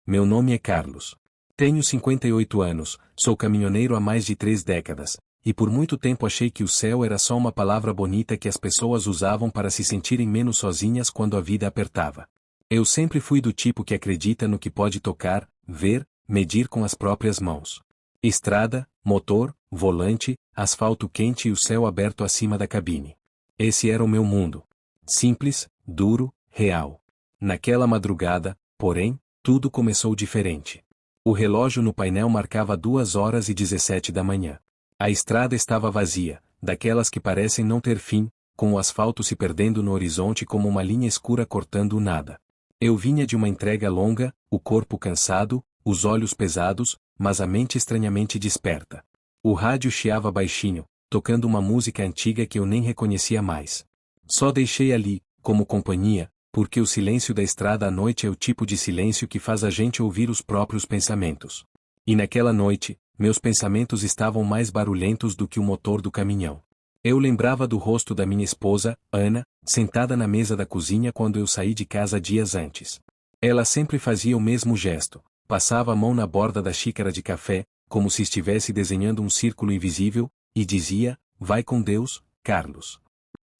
Meu nome é Carlos. Tenho 58 anos, sou caminhoneiro há mais de 3 décadas, e por muito tempo achei que o céu era só uma palavra bonita que as pessoas usavam para se sentirem menos sozinhas quando a vida apertava. Eu sempre fui do tipo que acredita no que pode tocar, ver, medir com as próprias mãos. Estrada, motor, volante, asfalto quente e o céu aberto acima da cabine. Esse era o meu mundo. Simples, duro, real. Naquela madrugada, porém, tudo começou diferente. O relógio no painel marcava 2h17 da manhã. A estrada estava vazia, daquelas que parecem não ter fim, com o asfalto se perdendo no horizonte como uma linha escura cortando o nada. Eu vinha de uma entrega longa, o corpo cansado, os olhos pesados, mas a mente estranhamente desperta. O rádio chiava baixinho, tocando uma música antiga que eu nem reconhecia mais. Só deixei ali, como companhia, porque o silêncio da estrada à noite é o tipo de silêncio que faz a gente ouvir os próprios pensamentos. E naquela noite, meus pensamentos estavam mais barulhentos do que o motor do caminhão. Eu lembrava do rosto da minha esposa, Ana, sentada na mesa da cozinha quando eu saí de casa dias antes. Ela sempre fazia o mesmo gesto, passava a mão na borda da xícara de café, como se estivesse desenhando um círculo invisível, e dizia: "Vai com Deus, Carlos."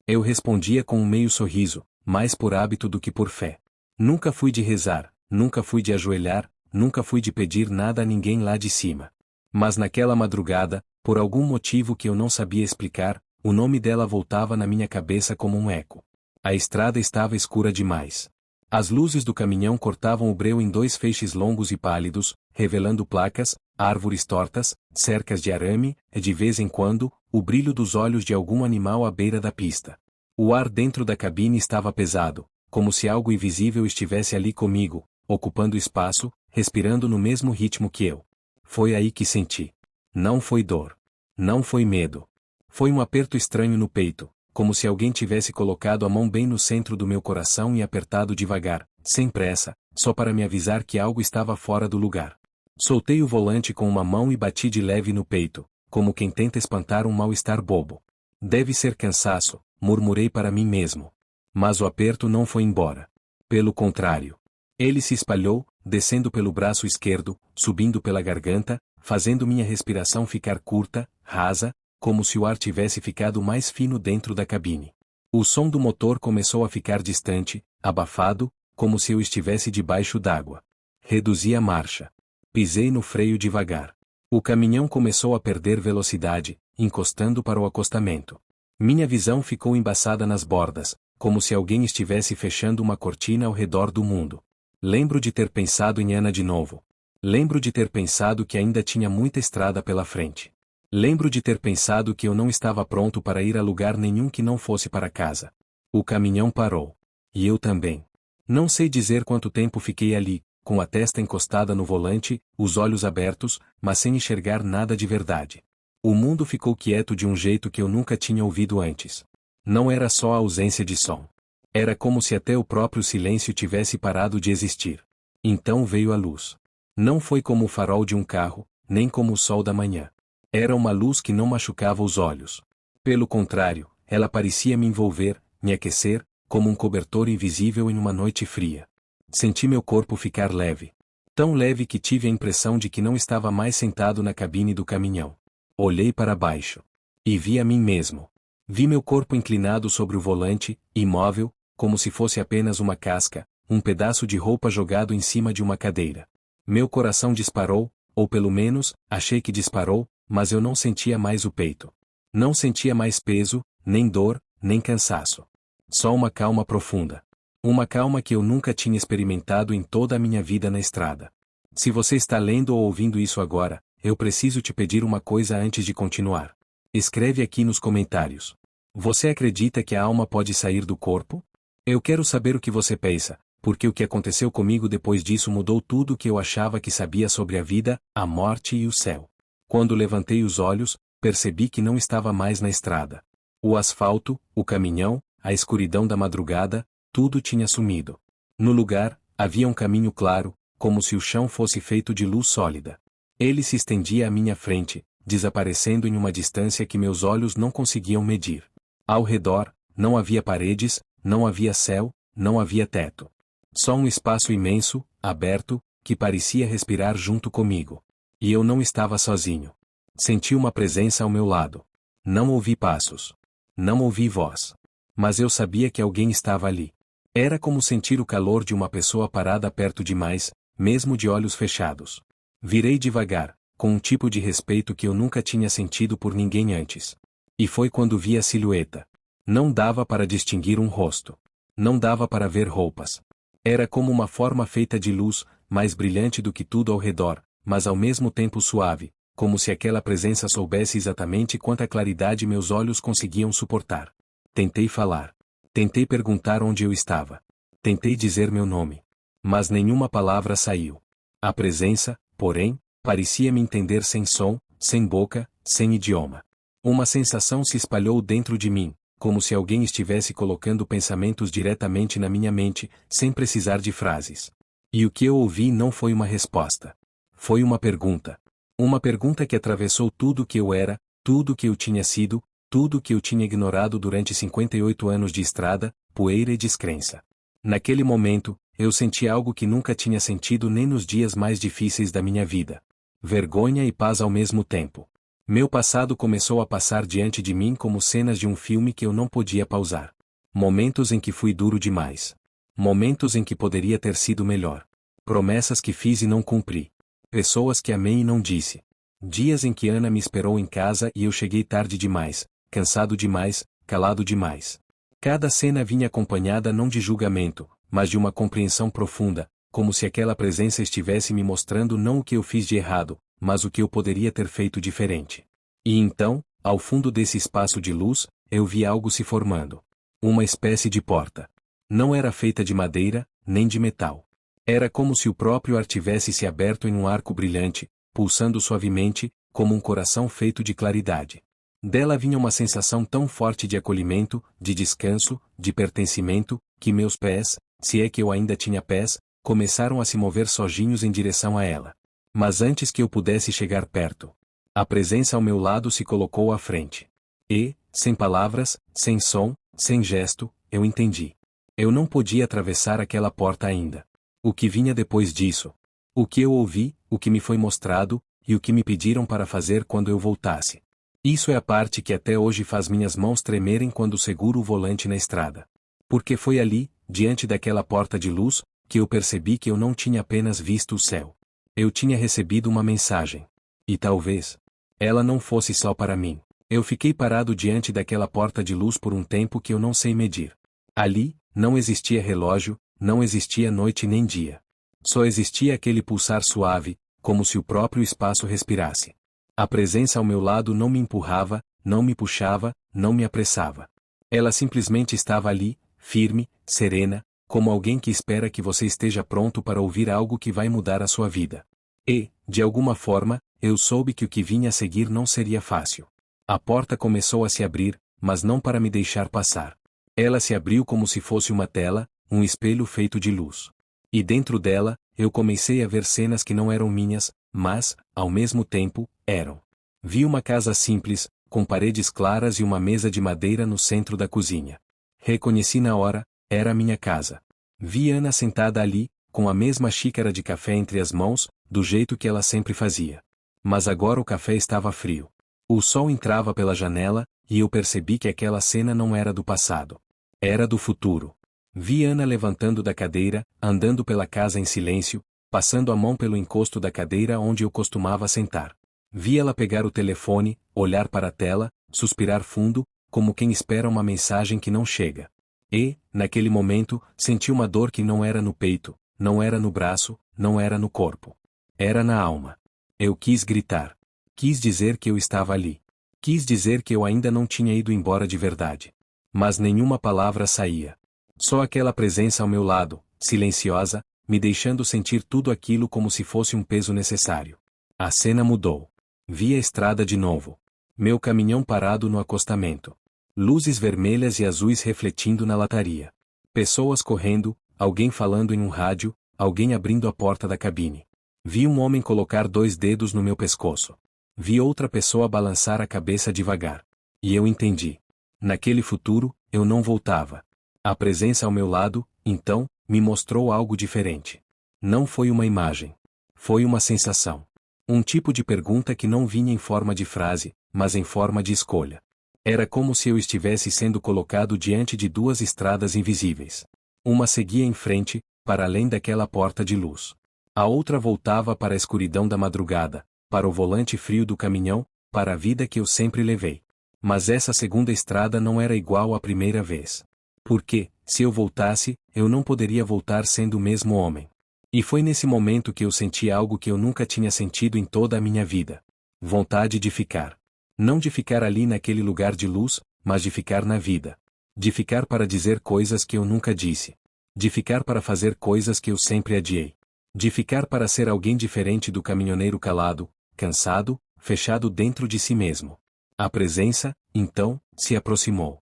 Eu respondia com um meio sorriso, mais por hábito do que por fé. Nunca fui de rezar, nunca fui de ajoelhar, nunca fui de pedir nada a ninguém lá de cima. Mas naquela madrugada, por algum motivo que eu não sabia explicar, o nome dela voltava na minha cabeça como um eco. A estrada estava escura demais. As luzes do caminhão cortavam o breu em 2 feixes longos e pálidos, revelando placas, árvores tortas, cercas de arame, e de vez em quando, o brilho dos olhos de algum animal à beira da pista. O ar dentro da cabine estava pesado, como se algo invisível estivesse ali comigo, ocupando espaço, respirando no mesmo ritmo que eu. Foi aí que senti. Não foi dor. Não foi medo. Foi um aperto estranho no peito, como se alguém tivesse colocado a mão bem no centro do meu coração e apertado devagar, sem pressa, só para me avisar que algo estava fora do lugar. Soltei o volante com uma mão e bati de leve no peito, como quem tenta espantar um mal-estar bobo. Deve ser cansaço, murmurei para mim mesmo. Mas o aperto não foi embora. Pelo contrário. Ele se espalhou, descendo pelo braço esquerdo, subindo pela garganta, fazendo minha respiração ficar curta, rasa, como se o ar tivesse ficado mais fino dentro da cabine. O som do motor começou a ficar distante, abafado, como se eu estivesse debaixo d'água. Reduzi a marcha. Pisei no freio devagar. O caminhão começou a perder velocidade, encostando para o acostamento. Minha visão ficou embaçada nas bordas, como se alguém estivesse fechando uma cortina ao redor do mundo. Lembro de ter pensado em Ana de novo. Lembro de ter pensado que ainda tinha muita estrada pela frente. Lembro de ter pensado que eu não estava pronto para ir a lugar nenhum que não fosse para casa. O caminhão parou. E eu também. Não sei dizer quanto tempo fiquei ali, com a testa encostada no volante, os olhos abertos, mas sem enxergar nada de verdade. O mundo ficou quieto de um jeito que eu nunca tinha ouvido antes. Não era só a ausência de som. Era como se até o próprio silêncio tivesse parado de existir. Então veio a luz. Não foi como o farol de um carro, nem como o sol da manhã. Era uma luz que não machucava os olhos. Pelo contrário, ela parecia me envolver, me aquecer, como um cobertor invisível em uma noite fria. Senti meu corpo ficar leve. Tão leve que tive a impressão de que não estava mais sentado na cabine do caminhão. Olhei para baixo. E vi a mim mesmo. Vi meu corpo inclinado sobre o volante, imóvel, como se fosse apenas uma casca, um pedaço de roupa jogado em cima de uma cadeira. Meu coração disparou, ou pelo menos, achei que disparou, mas eu não sentia mais o peito. Não sentia mais peso, nem dor, nem cansaço. Só uma calma profunda. Uma calma que eu nunca tinha experimentado em toda a minha vida na estrada. Se você está lendo ou ouvindo isso agora, eu preciso te pedir uma coisa antes de continuar. Escreve aqui nos comentários. Você acredita que a alma pode sair do corpo? Eu quero saber o que você pensa, porque o que aconteceu comigo depois disso mudou tudo o que eu achava que sabia sobre a vida, a morte e o céu. Quando levantei os olhos, percebi que não estava mais na estrada. O asfalto, o caminhão, a escuridão da madrugada, tudo tinha sumido. No lugar, havia um caminho claro, como se o chão fosse feito de luz sólida. Ele se estendia à minha frente, desaparecendo em uma distância que meus olhos não conseguiam medir. Ao redor, não havia paredes, não havia céu, não havia teto. Só um espaço imenso, aberto, que parecia respirar junto comigo. E eu não estava sozinho. Senti uma presença ao meu lado. Não ouvi passos. Não ouvi voz. Mas eu sabia que alguém estava ali. Era como sentir o calor de uma pessoa parada perto demais, mesmo de olhos fechados. Virei devagar, com um tipo de respeito que eu nunca tinha sentido por ninguém antes. E foi quando vi a silhueta. Não dava para distinguir um rosto. Não dava para ver roupas. Era como uma forma feita de luz, mais brilhante do que tudo ao redor, mas ao mesmo tempo suave, como se aquela presença soubesse exatamente quanta claridade meus olhos conseguiam suportar. Tentei falar. Tentei perguntar onde eu estava. Tentei dizer meu nome. Mas nenhuma palavra saiu. A presença, porém, parecia me entender sem som, sem boca, sem idioma. Uma sensação se espalhou dentro de mim, como se alguém estivesse colocando pensamentos diretamente na minha mente, sem precisar de frases. E o que eu ouvi não foi uma resposta. Foi uma pergunta. Uma pergunta que atravessou tudo o que eu era, tudo o que eu tinha sido, tudo o que eu tinha ignorado durante 58 anos de estrada, poeira e descrença. Naquele momento, eu senti algo que nunca tinha sentido nem nos dias mais difíceis da minha vida. Vergonha e paz ao mesmo tempo. Meu passado começou a passar diante de mim como cenas de um filme que eu não podia pausar. Momentos em que fui duro demais. Momentos em que poderia ter sido melhor. Promessas que fiz e não cumpri. Pessoas que amei e não disse. Dias em que Ana me esperou em casa e eu cheguei tarde demais, cansado demais, calado demais. Cada cena vinha acompanhada não de julgamento, mas de uma compreensão profunda, como se aquela presença estivesse me mostrando não o que eu fiz de errado, mas o que eu poderia ter feito diferente. E então, ao fundo desse espaço de luz, eu vi algo se formando. Uma espécie de porta. Não era feita de madeira, nem de metal. Era como se o próprio ar tivesse se aberto em um arco brilhante, pulsando suavemente, como um coração feito de claridade. Dela vinha uma sensação tão forte de acolhimento, de descanso, de pertencimento, que meus pés, se é que eu ainda tinha pés, começaram a se mover sozinhos em direção a ela. Mas antes que eu pudesse chegar perto, a presença ao meu lado se colocou à frente. E, sem palavras, sem som, sem gesto, eu entendi. Eu não podia atravessar aquela porta ainda. O que vinha depois disso? O que eu ouvi, o que me foi mostrado, e o que me pediram para fazer quando eu voltasse. Isso é a parte que até hoje faz minhas mãos tremerem quando seguro o volante na estrada. Porque foi ali, diante daquela porta de luz, que eu percebi que eu não tinha apenas visto o céu. Eu tinha recebido uma mensagem. E talvez ela não fosse só para mim. Eu fiquei parado diante daquela porta de luz por um tempo que eu não sei medir. Ali, não existia relógio, não existia noite nem dia. Só existia aquele pulsar suave, como se o próprio espaço respirasse. A presença ao meu lado não me empurrava, não me puxava, não me apressava. Ela simplesmente estava ali, firme, serena, como alguém que espera que você esteja pronto para ouvir algo que vai mudar a sua vida. E, de alguma forma, eu soube que o que vinha a seguir não seria fácil. A porta começou a se abrir, mas não para me deixar passar. Ela se abriu como se fosse uma tela, um espelho feito de luz. E dentro dela, eu comecei a ver cenas que não eram minhas, mas, ao mesmo tempo, eram. Vi uma casa simples, com paredes claras e uma mesa de madeira no centro da cozinha. Reconheci na hora, era a minha casa. Vi Ana sentada ali, com a mesma xícara de café entre as mãos, do jeito que ela sempre fazia. Mas agora o café estava frio. O sol entrava pela janela, e eu percebi que aquela cena não era do passado. Era do futuro. Vi Ana levantando da cadeira, andando pela casa em silêncio, passando a mão pelo encosto da cadeira onde eu costumava sentar. Vi ela pegar o telefone, olhar para a tela, suspirar fundo, como quem espera uma mensagem que não chega. E, naquele momento, senti uma dor que não era no peito, não era no braço, não era no corpo. Era na alma. Eu quis gritar. Quis dizer que eu estava ali. Quis dizer que eu ainda não tinha ido embora de verdade. Mas nenhuma palavra saía. Só aquela presença ao meu lado, silenciosa, me deixando sentir tudo aquilo como se fosse um peso necessário. A cena mudou. Vi a estrada de novo. Meu caminhão parado no acostamento. Luzes vermelhas e azuis refletindo na lataria. Pessoas correndo, alguém falando em um rádio, alguém abrindo a porta da cabine. Vi um homem colocar 2 dedos no meu pescoço. Vi outra pessoa balançar a cabeça devagar. E eu entendi. Naquele futuro, eu não voltava. A presença ao meu lado, então, me mostrou algo diferente. Não foi uma imagem. Foi uma sensação. Um tipo de pergunta que não vinha em forma de frase, mas em forma de escolha. Era como se eu estivesse sendo colocado diante de duas estradas invisíveis. Uma seguia em frente, para além daquela porta de luz. A outra voltava para a escuridão da madrugada, para o volante frio do caminhão, para a vida que eu sempre levei. Mas essa segunda estrada não era igual à primeira vez. Porque, se eu voltasse, eu não poderia voltar sendo o mesmo homem. E foi nesse momento que eu senti algo que eu nunca tinha sentido em toda a minha vida. Vontade de ficar. Não de ficar ali naquele lugar de luz, mas de ficar na vida. De ficar para dizer coisas que eu nunca disse. De ficar para fazer coisas que eu sempre adiei. De ficar para ser alguém diferente do caminhoneiro calado, cansado, fechado dentro de si mesmo. A presença, então, se aproximou.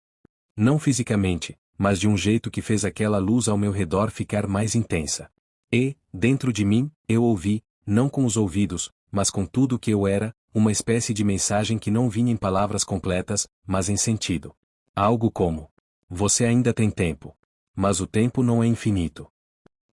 Não fisicamente, mas de um jeito que fez aquela luz ao meu redor ficar mais intensa. E, dentro de mim, eu ouvi, não com os ouvidos, mas com tudo o que eu era, uma espécie de mensagem que não vinha em palavras completas, mas em sentido. Algo como: você ainda tem tempo. Mas o tempo não é infinito.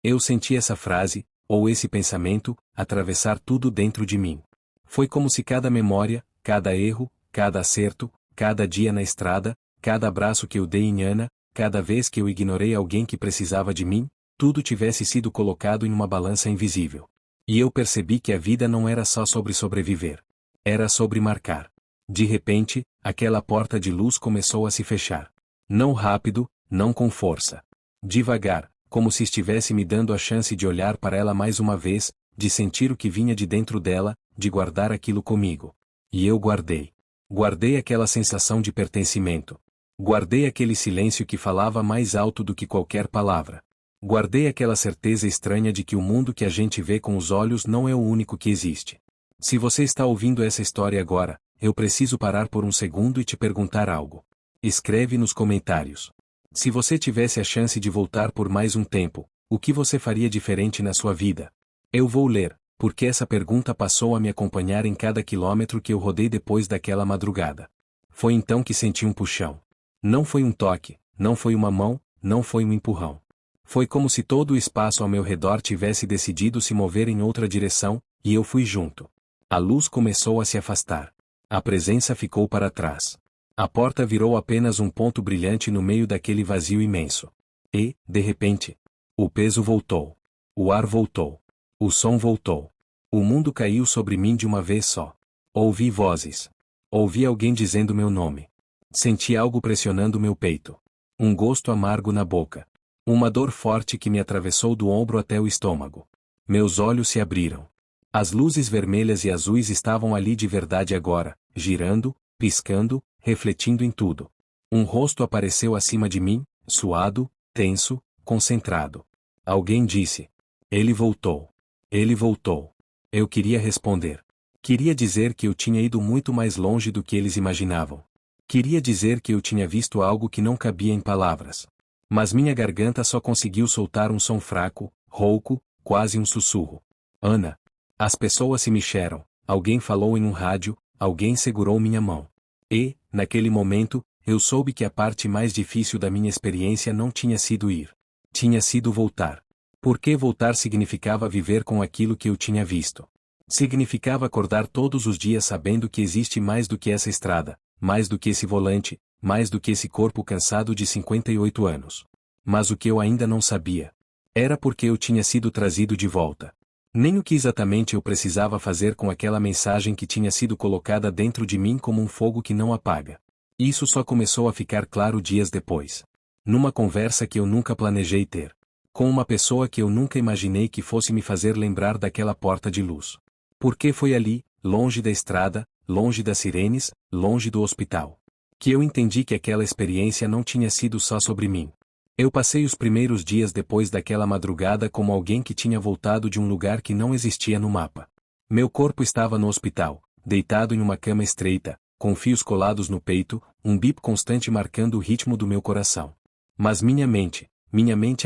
Eu senti essa frase, ou esse pensamento, atravessar tudo dentro de mim. Foi como se cada memória, cada erro, cada acerto, cada dia na estrada, cada abraço que eu dei em Ana, cada vez que eu ignorei alguém que precisava de mim, tudo tivesse sido colocado em uma balança invisível. E eu percebi que a vida não era só sobre sobreviver. Era sobre marcar. De repente, aquela porta de luz começou a se fechar. Não rápido, não com força. Devagar, como se estivesse me dando a chance de olhar para ela mais uma vez, de sentir o que vinha de dentro dela, de guardar aquilo comigo. E eu guardei. Guardei aquela sensação de pertencimento. Guardei aquele silêncio que falava mais alto do que qualquer palavra. Guardei aquela certeza estranha de que o mundo que a gente vê com os olhos não é o único que existe. Se você está ouvindo essa história agora, eu preciso parar por um segundo e te perguntar algo. Escreve nos comentários. Se você tivesse a chance de voltar por mais um tempo, o que você faria diferente na sua vida? Eu vou ler, porque essa pergunta passou a me acompanhar em cada quilômetro que eu rodei depois daquela madrugada. Foi então que senti um puxão. Não foi um toque, não foi uma mão, não foi um empurrão. Foi como se todo o espaço ao meu redor tivesse decidido se mover em outra direção, e eu fui junto. A luz começou a se afastar. A presença ficou para trás. A porta virou apenas um ponto brilhante no meio daquele vazio imenso. E, de repente, o peso voltou. O ar voltou. O som voltou. O mundo caiu sobre mim de uma vez só. Ouvi vozes. Ouvi alguém dizendo meu nome. Senti algo pressionando meu peito. Um gosto amargo na boca. Uma dor forte que me atravessou do ombro até o estômago. Meus olhos se abriram. As luzes vermelhas e azuis estavam ali de verdade agora, girando, piscando, refletindo em tudo. Um rosto apareceu acima de mim, suado, tenso, concentrado. Alguém disse: ele voltou. Ele voltou. Eu queria responder. Queria dizer que eu tinha ido muito mais longe do que eles imaginavam. Queria dizer que eu tinha visto algo que não cabia em palavras. Mas minha garganta só conseguiu soltar um som fraco, rouco, quase um sussurro. Ana. As pessoas se mexeram, alguém falou em um rádio, alguém segurou minha mão. E, naquele momento, eu soube que a parte mais difícil da minha experiência não tinha sido ir. Tinha sido voltar. Porque voltar significava viver com aquilo que eu tinha visto. Significava acordar todos os dias sabendo que existe mais do que essa estrada, mais do que esse volante, mais do que esse corpo cansado de 58 anos. Mas o que eu ainda não sabia era porque eu tinha sido trazido de volta. Nem o que exatamente eu precisava fazer com aquela mensagem que tinha sido colocada dentro de mim como um fogo que não apaga. Isso só começou a ficar claro dias depois. Numa conversa que eu nunca planejei ter. Com uma pessoa que eu nunca imaginei que fosse me fazer lembrar daquela porta de luz. Porque foi ali, longe da estrada, longe das sirenes, longe do hospital, que eu entendi que aquela experiência não tinha sido só sobre mim. Eu passei os primeiros dias depois daquela madrugada como alguém que tinha voltado de um lugar que não existia no mapa. Meu corpo estava no hospital, deitado em uma cama estreita, com fios colados no peito, um bip constante marcando o ritmo do meu coração. Mas minha mente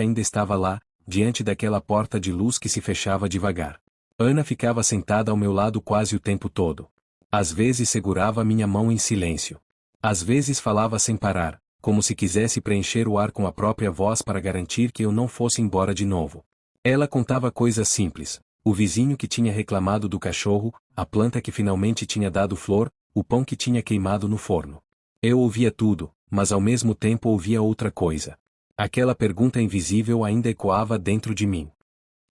ainda estava lá, diante daquela porta de luz que se fechava devagar. Ana ficava sentada ao meu lado quase o tempo todo. Às vezes segurava minha mão em silêncio. Às vezes falava sem parar, como se quisesse preencher o ar com a própria voz para garantir que eu não fosse embora de novo. Ela contava coisas simples: o vizinho que tinha reclamado do cachorro, a planta que finalmente tinha dado flor, o pão que tinha queimado no forno. Eu ouvia tudo, mas ao mesmo tempo ouvia outra coisa. Aquela pergunta invisível ainda ecoava dentro de mim.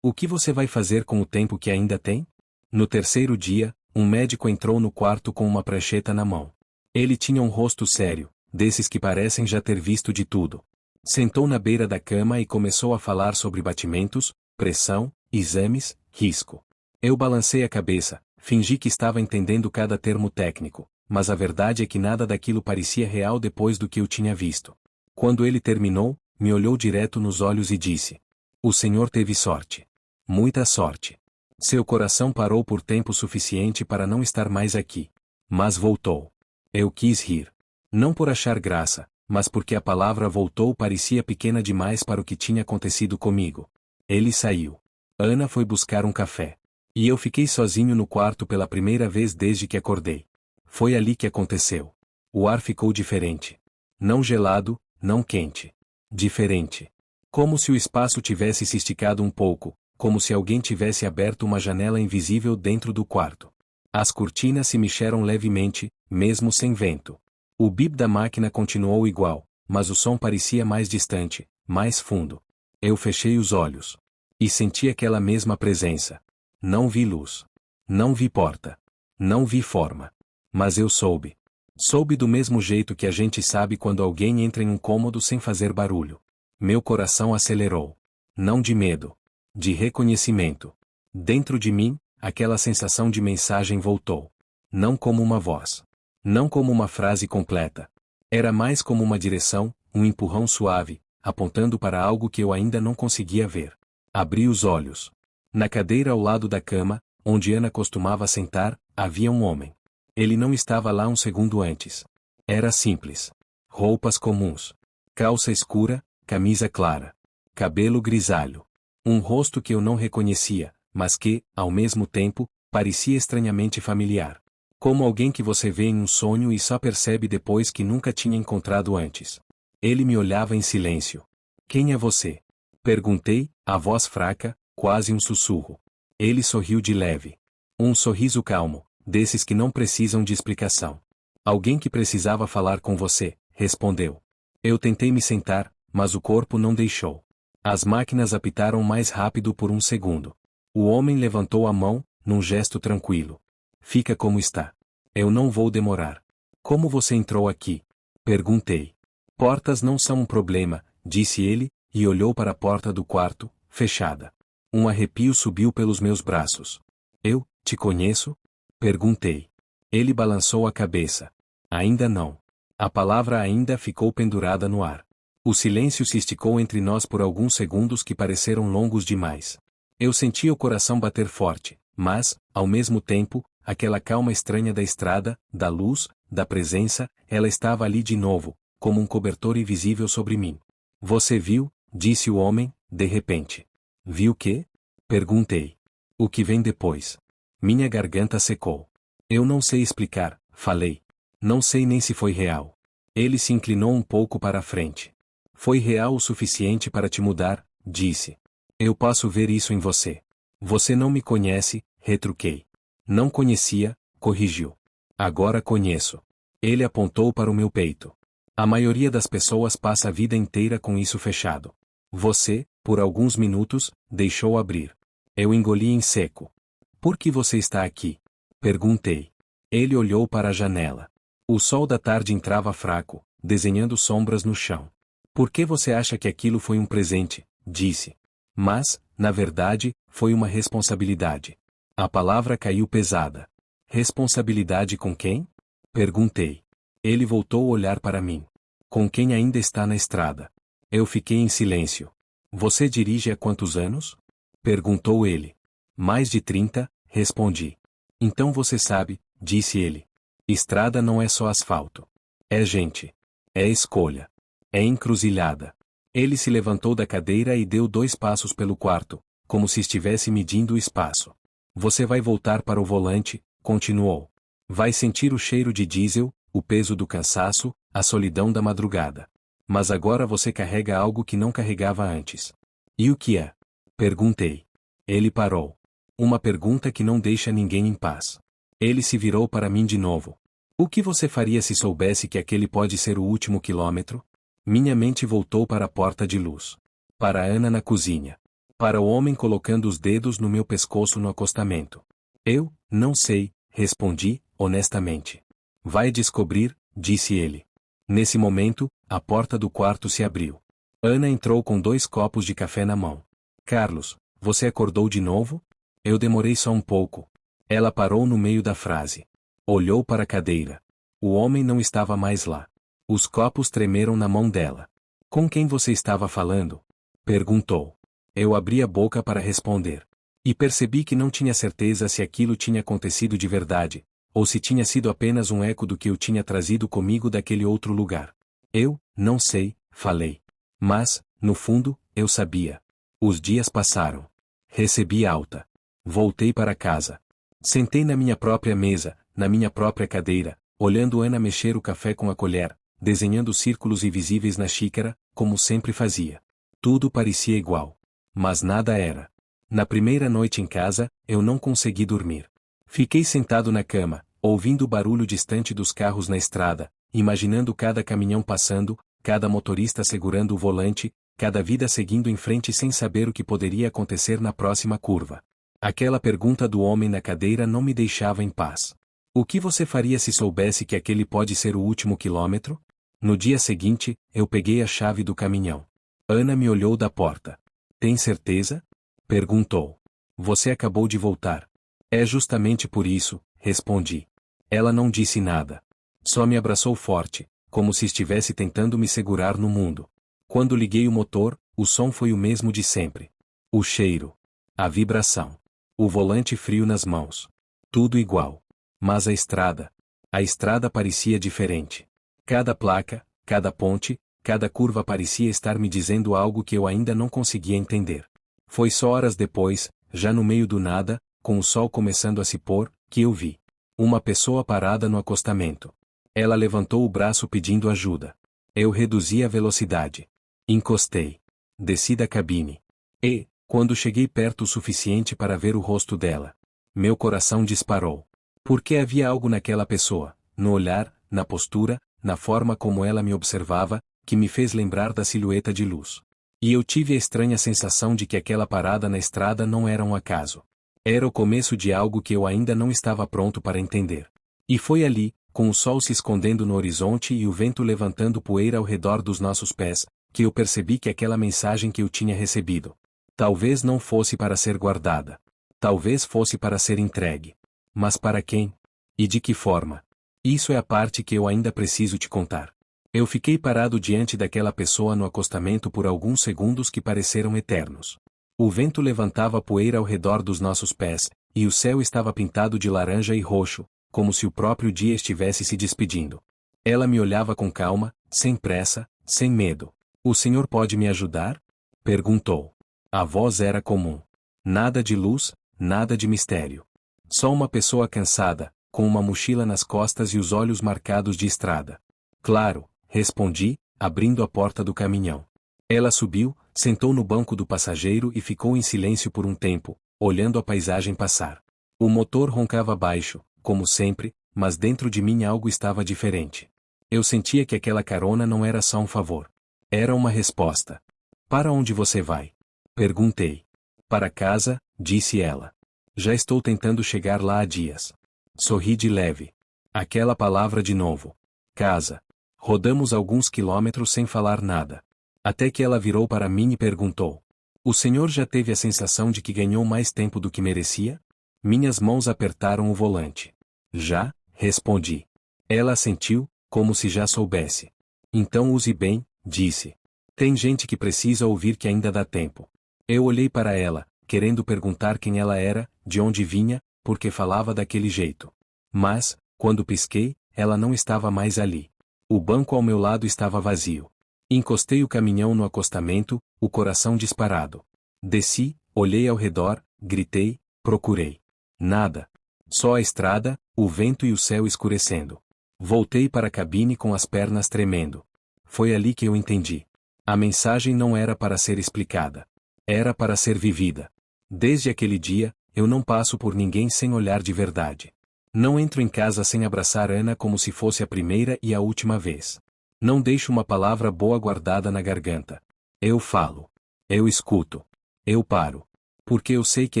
O que você vai fazer com o tempo que ainda tem? No terceiro dia, um médico entrou no quarto com uma prancheta na mão. Ele tinha um rosto sério, desses que parecem já ter visto de tudo. Sentou na beira da cama e começou a falar sobre batimentos, pressão, exames, risco. Eu balancei a cabeça, fingi que estava entendendo cada termo técnico, mas a verdade é que nada daquilo parecia real depois do que eu tinha visto. Quando ele terminou, me olhou direto nos olhos e disse: "O senhor teve sorte. Muita sorte. Seu coração parou por tempo suficiente para não estar mais aqui. Mas voltou." Eu quis rir. Não por achar graça, mas porque a palavra voltou parecia pequena demais para o que tinha acontecido comigo. Ele saiu. Ana foi buscar um café. E eu fiquei sozinho no quarto pela primeira vez desde que acordei. Foi ali que aconteceu. O ar ficou diferente. Não gelado, não quente. Diferente. Como se o espaço tivesse se esticado um pouco, como se alguém tivesse aberto uma janela invisível dentro do quarto. As cortinas se mexeram levemente, mesmo sem vento. O bip da máquina continuou igual, mas o som parecia mais distante, mais fundo. Eu fechei os olhos. E senti aquela mesma presença. Não vi luz. Não vi porta. Não vi forma. Mas eu soube. Soube do mesmo jeito que a gente sabe quando alguém entra em um cômodo sem fazer barulho. Meu coração acelerou. Não de medo. De reconhecimento. Dentro de mim, aquela sensação de mensagem voltou. Não como uma voz. Não como uma frase completa. Era mais como uma direção, um empurrão suave, apontando para algo que eu ainda não conseguia ver. Abri os olhos. Na cadeira ao lado da cama, onde Ana costumava sentar, havia um homem. Ele não estava lá um segundo antes. Era simples. Roupas comuns. Calça escura, camisa clara. Cabelo grisalho. Um rosto que eu não reconhecia, mas que, ao mesmo tempo, parecia estranhamente familiar. Como alguém que você vê em um sonho e só percebe depois que nunca tinha encontrado antes. Ele me olhava em silêncio. "Quem é você?" Perguntei, a voz fraca, quase um sussurro. Ele sorriu de leve. Um sorriso calmo, desses que não precisam de explicação. "Alguém que precisava falar com você", respondeu. Eu tentei me sentar, mas o corpo não deixou. As máquinas apitaram mais rápido por um segundo. O homem levantou a mão, num gesto tranquilo. "Fica como está. Eu não vou demorar." "Como você entrou aqui?" perguntei. "Portas não são um problema", disse ele, e olhou para a porta do quarto, fechada. Um arrepio subiu pelos meus braços. "Eu, te conheço?" perguntei. Ele balançou a cabeça. "Ainda não." A palavra ainda ficou pendurada no ar. O silêncio se esticou entre nós por alguns segundos que pareceram longos demais. Eu sentia o coração bater forte, mas, ao mesmo tempo, aquela calma estranha da estrada, da luz, da presença, ela estava ali de novo, como um cobertor invisível sobre mim. "Você viu?" disse o homem, de repente. "Vi o quê?" perguntei. "O que vem depois." Minha garganta secou. "Eu não sei explicar", falei. "Não sei nem se foi real." Ele se inclinou um pouco para a frente. "Foi real o suficiente para te mudar", disse. "Eu posso ver isso em você." "Você não me conhece", retruquei. "Não conhecia", corrigiu. "Agora conheço." Ele apontou para o meu peito. "A maioria das pessoas passa a vida inteira com isso fechado. Você, por alguns minutos, deixou abrir." Eu engoli em seco. "Por que você está aqui?" perguntei. Ele olhou para a janela. O sol da tarde entrava fraco, desenhando sombras no chão. "Por que você acha que aquilo foi um presente?" disse. "Mas, na verdade, foi uma responsabilidade." A palavra caiu pesada. "Responsabilidade com quem?" perguntei. Ele voltou a olhar para mim. "Com quem ainda está na estrada." Eu fiquei em silêncio. "Você dirige há quantos anos?" perguntou ele. "Mais de 30, respondi. "Então você sabe", disse ele. "Estrada não é só asfalto. É gente. É escolha. É encruzilhada." Ele se levantou da cadeira e deu 2 passos pelo quarto, como se estivesse medindo o espaço. "Você vai voltar para o volante", continuou. "Vai sentir o cheiro de diesel, o peso do cansaço, a solidão da madrugada. Mas agora você carrega algo que não carregava antes." "E o que é?" Perguntei. Ele parou. Uma pergunta que não deixa ninguém em paz. Ele se virou para mim de novo. O que você faria se soubesse que aquele pode ser o último quilômetro? Minha mente voltou para a porta de luz. Para Ana na cozinha. Para o homem colocando os dedos no meu pescoço no acostamento. Eu, não sei, respondi, honestamente. Vai descobrir, disse ele. Nesse momento, a porta do quarto se abriu. Ana entrou com 2 copos de café na mão. Carlos, você acordou de novo? Eu demorei só um pouco. Ela parou no meio da frase. Olhou para a cadeira. O homem não estava mais lá. Os copos tremeram na mão dela. Com quem você estava falando? Perguntou. Eu abri a boca para responder. E percebi que não tinha certeza se aquilo tinha acontecido de verdade, ou se tinha sido apenas um eco do que eu tinha trazido comigo daquele outro lugar. Eu, não sei, falei. Mas, no fundo, eu sabia. Os dias passaram. Recebi alta. Voltei para casa. Sentei na minha própria mesa, na minha própria cadeira, olhando Ana mexer o café com a colher, desenhando círculos invisíveis na xícara, como sempre fazia. Tudo parecia igual. Mas nada era. Na primeira noite em casa, eu não consegui dormir. Fiquei sentado na cama, ouvindo o barulho distante dos carros na estrada, imaginando cada caminhão passando, cada motorista segurando o volante, cada vida seguindo em frente sem saber o que poderia acontecer na próxima curva. Aquela pergunta do homem na cadeira não me deixava em paz. O que você faria se soubesse que aquele pode ser o último quilômetro? No dia seguinte, eu peguei a chave do caminhão. Ana me olhou da porta. Tem certeza? Perguntou. Você acabou de voltar. É justamente por isso, respondi. Ela não disse nada. Só me abraçou forte, como se estivesse tentando me segurar no mundo. Quando liguei o motor, o som foi o mesmo de sempre. O cheiro. A vibração. O volante frio nas mãos. Tudo igual. Mas a estrada. A estrada parecia diferente. Cada placa, cada ponte, cada curva parecia estar me dizendo algo que eu ainda não conseguia entender. Foi só horas depois, já no meio do nada, com o sol começando a se pôr, que eu vi uma pessoa parada no acostamento. Ela levantou o braço pedindo ajuda. Eu reduzi a velocidade. Encostei. Desci da cabine. E, quando cheguei perto o suficiente para ver o rosto dela, meu coração disparou. Porque havia algo naquela pessoa, no olhar, na postura, na forma como ela me observava, que me fez lembrar da silhueta de luz. E eu tive a estranha sensação de que aquela parada na estrada não era um acaso. Era o começo de algo que eu ainda não estava pronto para entender. E foi ali, com o sol se escondendo no horizonte e o vento levantando poeira ao redor dos nossos pés, que eu percebi que aquela mensagem que eu tinha recebido, talvez não fosse para ser guardada. Talvez fosse para ser entregue. Mas para quem? E de que forma? Isso é a parte que eu ainda preciso te contar. Eu fiquei parado diante daquela pessoa no acostamento por alguns segundos que pareceram eternos. O vento levantava poeira ao redor dos nossos pés, e o céu estava pintado de laranja e roxo, como se o próprio dia estivesse se despedindo. Ela me olhava com calma, sem pressa, sem medo. O senhor pode me ajudar? Perguntou. A voz era comum. Nada de luz, nada de mistério. Só uma pessoa cansada, com uma mochila nas costas e os olhos marcados de estrada. Claro, respondi, abrindo a porta do caminhão. Ela subiu, sentou no banco do passageiro e ficou em silêncio por um tempo, olhando a paisagem passar. O motor roncava baixo, como sempre, mas dentro de mim algo estava diferente. Eu sentia que aquela carona não era só um favor. Era uma resposta. Para onde você vai? Perguntei. Para casa, disse ela. Já estou tentando chegar lá há dias. Sorri de leve. Aquela palavra de novo. Casa. Rodamos alguns quilômetros sem falar nada. Até que ela virou para mim e perguntou. O senhor já teve a sensação de que ganhou mais tempo do que merecia? Minhas mãos apertaram o volante. Já, respondi. Ela assentiu, como se já soubesse. Então use bem, disse. Tem gente que precisa ouvir que ainda dá tempo. Eu olhei para ela, querendo perguntar quem ela era, de onde vinha, porque falava daquele jeito. Mas, quando pisquei, ela não estava mais ali. O banco ao meu lado estava vazio. Encostei o caminhão no acostamento, o coração disparado. Desci, olhei ao redor, gritei, procurei. Nada. Só a estrada, o vento e o céu escurecendo. Voltei para a cabine com as pernas tremendo. Foi ali que eu entendi. A mensagem não era para ser explicada. Era para ser vivida. Desde aquele dia, eu não passo por ninguém sem olhar de verdade. Não entro em casa sem abraçar Ana como se fosse a primeira e a última vez. Não deixo uma palavra boa guardada na garganta. Eu falo. Eu escuto. Eu paro. Porque eu sei que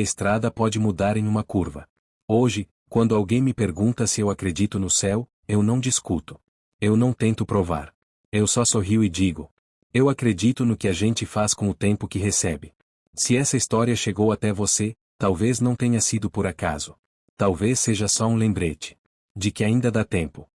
a estrada pode mudar em uma curva. Hoje, quando alguém me pergunta se eu acredito no céu, eu não discuto. Eu não tento provar. Eu só sorrio e digo: eu acredito no que a gente faz com o tempo que recebe. Se essa história chegou até você, talvez não tenha sido por acaso. Talvez seja só um lembrete de que ainda dá tempo.